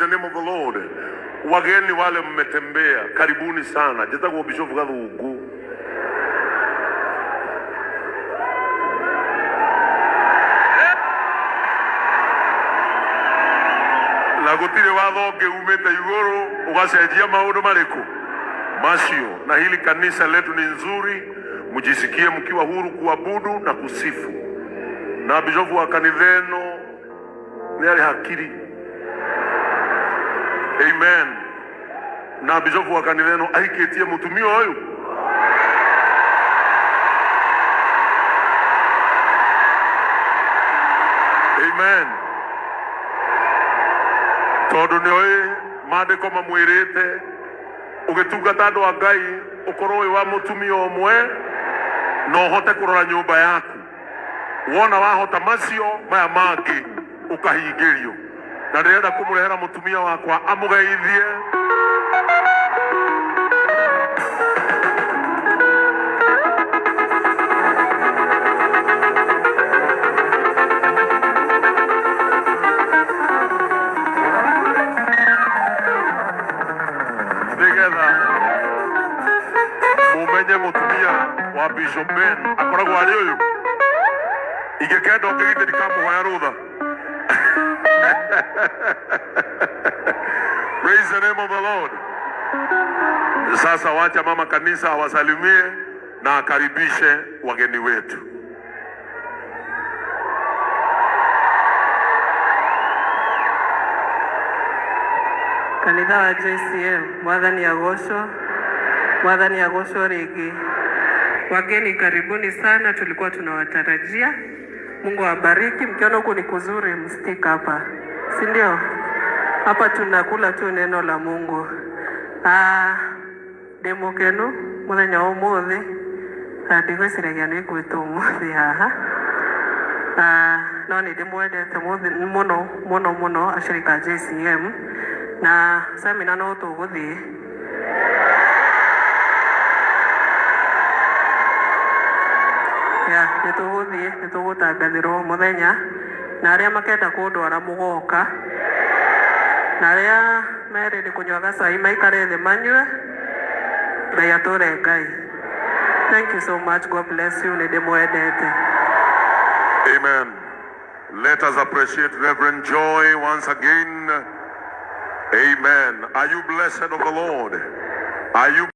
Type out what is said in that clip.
the name of the Lord. Wageni wale mmetembea, karibuni sana. Jeta kwa Bishop Gathugu. Na gutire watho ngeumite iguru ugacenjia maundu mariku macio. Na hili kanisa letu ni nzuri, mjisikie mkiwa huru kuabudu na kusifu. Na Bishop wa kanitheno ni ali hakiri. Amen. Na Bishop wa kanitheno ahikitie mutumia uyu. Amen. Tondu ni oi mandiko mamwirite ugitungata andu a Ngai ukorwo wa mutumia omwe no hote kurora nyumba yaku. Wona wahota macio maya mangi ukahingirio. Na ndirenda kumurehera mutumia wakwa amugeithie. Mumenye mutumia wa Bishop Ben akoragwo ari uyu igekenda ukigite kamuhoya rutha. Praise the name of the Lord. Sasa wacha mama kanisa awasalimie na akaribishe wageni wetu. Kanitha wa JCM, Mwathani agocwo rĩngĩ. Wageni karibuni sana, tulikuwa tunawatarajia. Mungu awabariki. Mkiona huku ni kuzuri, mstika hapa, si ndio? Hapa tunakula tu neno la Mungu. Demo kenu muthenya umuthi ndigwiciragia ni gwitwo umuthi haha. No ni ndimwendete muno ashirika JCM, na semina no tuguthii. Nitugutangathirwo muthenya, na aria makenda kundwara mugoka, na aria merende kunywa gacai maikare thĩ manyue. Ngai atũre Ngai. Thank you so much. God bless you. Nindimwendete. Amen. Let us appreciate Reverend Joy once again. Amen. Are you blessed of the Lord? Are you